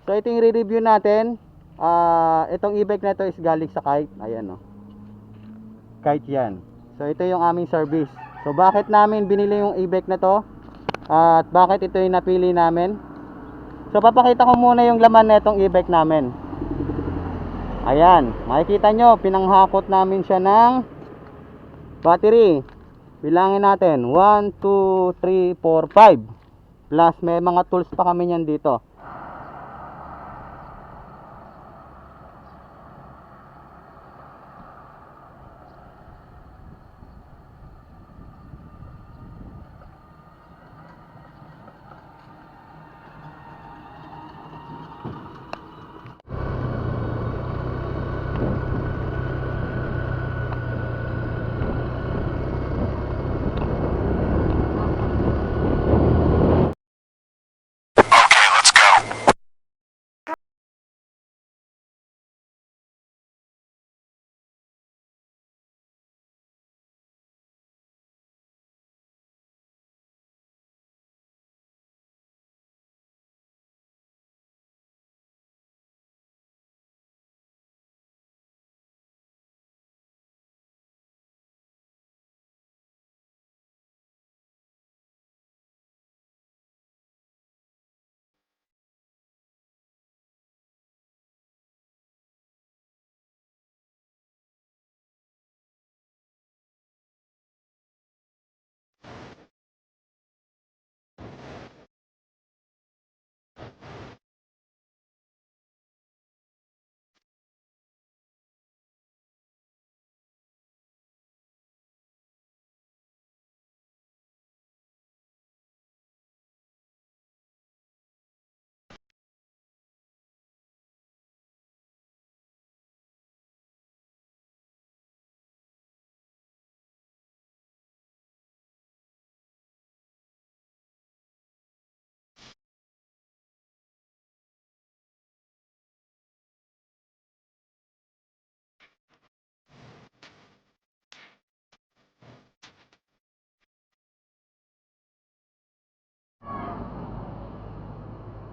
So ito yung re-review natin. Itong e-bike na ito is galing sa Kite. Ayan, oh. Kite yan. So ito yung aming service. So bakit namin binili yung e-bike na to? At bakit ito yung napili namin? So papakita ko muna yung laman na itong e-bike namin. Ayan, makikita nyo, pinanghakot namin siya ng battery. Bilangin natin, 1, 2, 3, 4, 5. Plus may mga tools pa kami yan dito.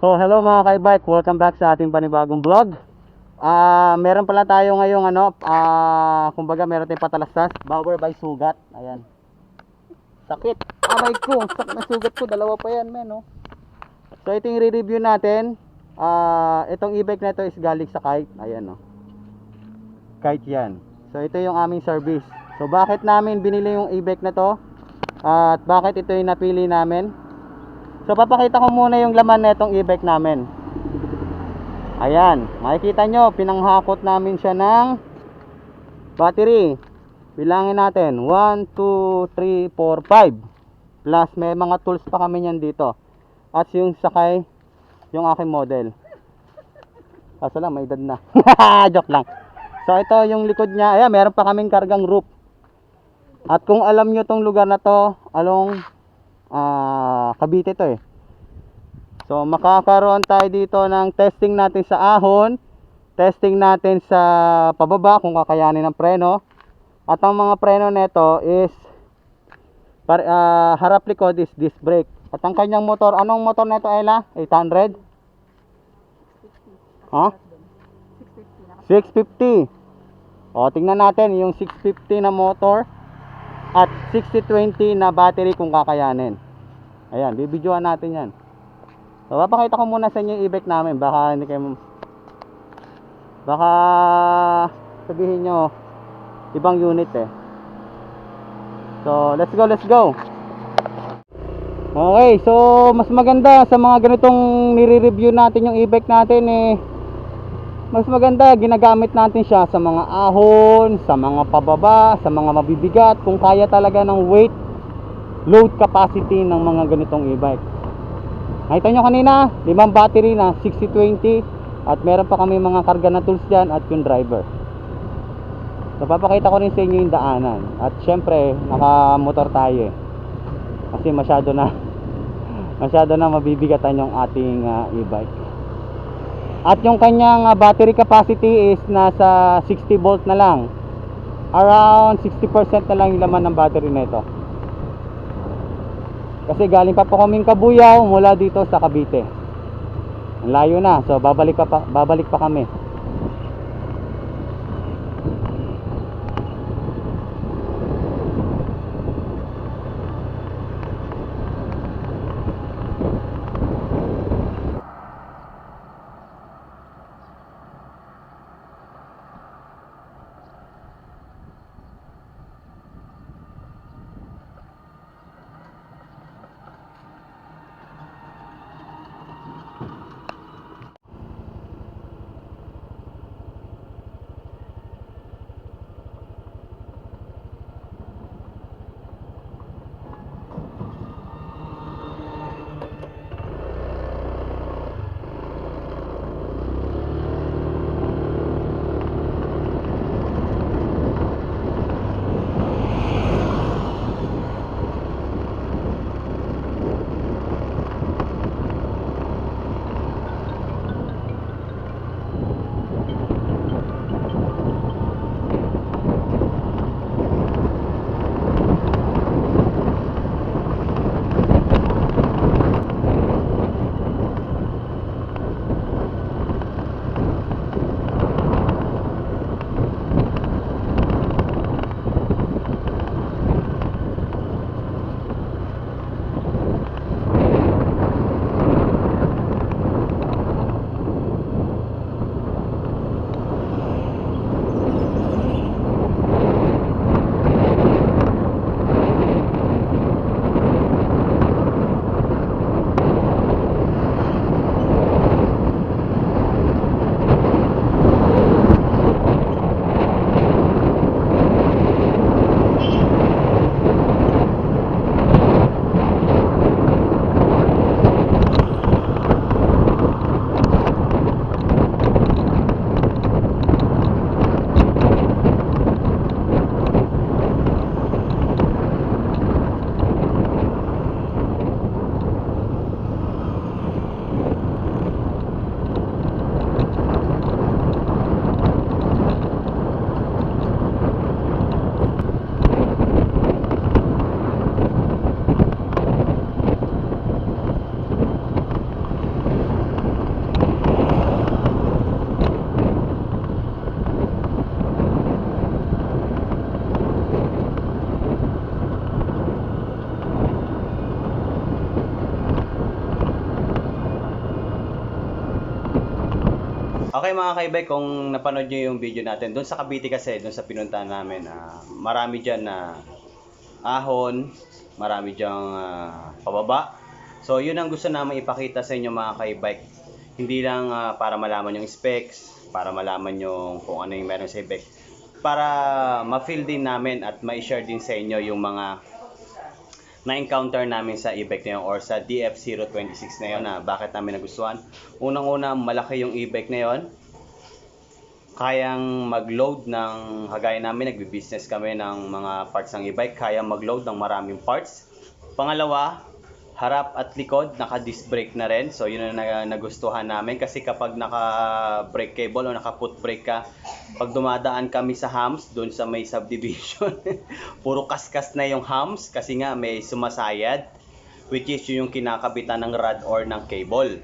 So hello mga ka-e-bike, welcome back sa ating panibagong vlog. Meron pala tayo ngayong kumbaga meron tayong patalastas, Bauer by sugat. Ayan. Sakit. Aray ko, sakit na sugat ko, dalawa pa yan, men, oh. So ito yung re-review natin. Itong e-bike na ito is galing sa Kite. Ayan, oh. Kite yan. So ito yung aming service. So bakit namin binili yung e-bike na to? At bakit ito yung napili namin? So papakita ko muna yung laman na itong e-bike namin. Ayan, makikita nyo, pinanghakot namin siya ng battery. Bilangin natin, 1, 2, 3, 4, 5. Plus may mga tools pa kami yan dito. At yung sakay, yung aking model. Kaso lang, may edad na. Joke lang. So ito yung likod niya. Ayan, meron pa kaming kargang roof. At kung alam nyo tong lugar na to, along Cavite to eh. So makakaroon tayo dito ng testing natin sa ahon, testing natin sa pababa kung kakayanin ng preno. At ang mga preno nito is harap likod is disc brake. At ang kanyang motor, anong motor nito, Ella? 800? Huh? 650. O tingnan natin yung 650 na motor at 6020 na battery kung kakayanin. Ayan, bibidyoan natin yan. So papakita ko muna sa inyo yung e-bike namin. Baka hindi kayo, baka sabihin nyo ibang unit eh. So let's go, let's go. Okay, so mas maganda sa mga ganitong nire-review natin yung e-bike natin eh. Mas maganda ginagamit natin siya sa mga ahon, sa mga pababa, sa mga mabibigat, kung kaya talaga ng weight load capacity ng mga ganitong e-bike. Nakita nyo kanina, 5 battery na 6020 at meron pa kami mga karga na tools dyan at yung driver. So papakita ko rin sa inyo yung daanan. At syempre, nakamotor tayo eh. Kasi masyado na mabibigatan yung ating e-bike. At yung kanyang battery capacity is nasa 60 volt na lang. Around 60% na lang yung laman ng battery nito. Kasi galing pa po kaming Kabuyaw mula dito sa Cavite. Ang layo na. So babalik pa kami. Okay mga kaibay, kung napanood nyo yung video natin, doon sa Cavite kasi, doon sa pinuntahan namin, marami dyan na ahon, marami dyan pababa. So yun ang gusto namin ipakita sa inyo mga kaibay. Hindi lang para malaman yung specs, para malaman yung kung ano yung meron sa e-bike. Para ma-feel din namin at ma-share din sa inyo yung mga na-encounter namin sa e-bike na yun or sa DF026 na yun na bakit namin nagustuhan. Unang-una, malaki yung e-bike na yun. Kayang mag-load ng, kagaya namin, nagbi-business kami ng mga parts ng e-bike, kayang mag-load ng maraming parts. Pangalawa, harap at likod, naka-disc brake na rin. So yun ang nagustuhan namin kasi kapag naka-brake cable o naka-foot brake ka, pag dumadaan kami sa humps, doon sa may subdivision, puro kaskas na yung humps kasi nga may sumasayad, which is yung kinakabitan ng rod or ng cable.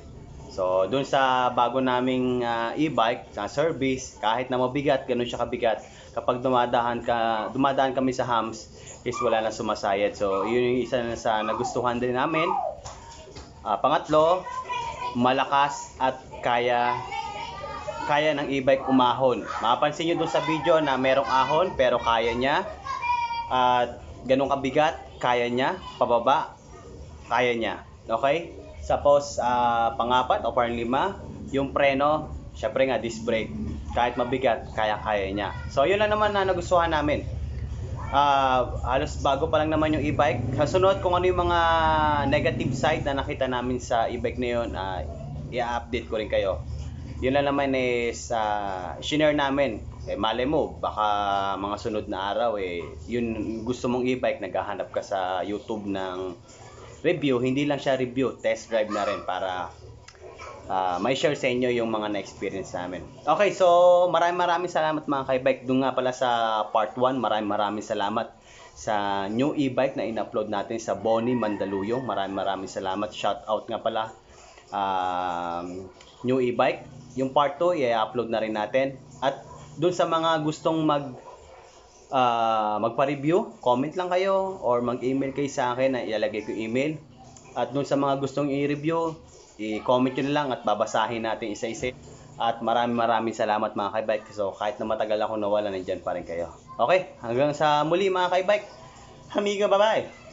So doon sa bago naming e-bike, sa service, kahit na mabigat, ganun siya kabigat, kapag dumadaan kami sa humps, is wala na sumasayad. So yun yung isa na sa nagustuhan din namin. Pangatlo, malakas at kaya ng e-bike umahon. Mapapansin nyo doon sa video na merong ahon pero kaya niya. At ganun kabigat, kaya niya. Pababa, kaya niya. Okay? Suppose pangapat o panglima, yung preno, syempre nga disc brake. Kahit mabigat, kaya niya. So yun lang naman na nagustuhan namin. Halos bago pa lang naman yung e-bike. Kasunod kung ano yung mga negative side na nakita namin sa e-bike na yun, i-update ko rin kayo. Yun lang naman is share namin. Malay mo, baka mga sunod na araw yun gusto mong e-bike, naghahanap ka sa YouTube ng review. Hindi lang siya review, test drive na rin para may share sa inyo yung mga na-experience namin. Okay, so maraming salamat mga ka-e-bike. Doon nga pala sa part 1, maraming salamat sa new e-bike na in-upload natin sa Bonnie Mandaluyong. Maraming salamat. Shout out nga pala new e-bike. Yung part 2, i-upload na rin natin. At dun sa mga gustong magpa-review, comment lang kayo or mag-email kayo sa akin na ilalagay ko yung email. At dun sa mga gustong i-review, i-comment nyo na lang at babasahin natin isa-isa. At maraming salamat mga kaibike. So kahit na matagal ako nawala, nandyan pa rin kayo. Okay, hanggang sa muli mga kaibike. Amiga, bye-bye!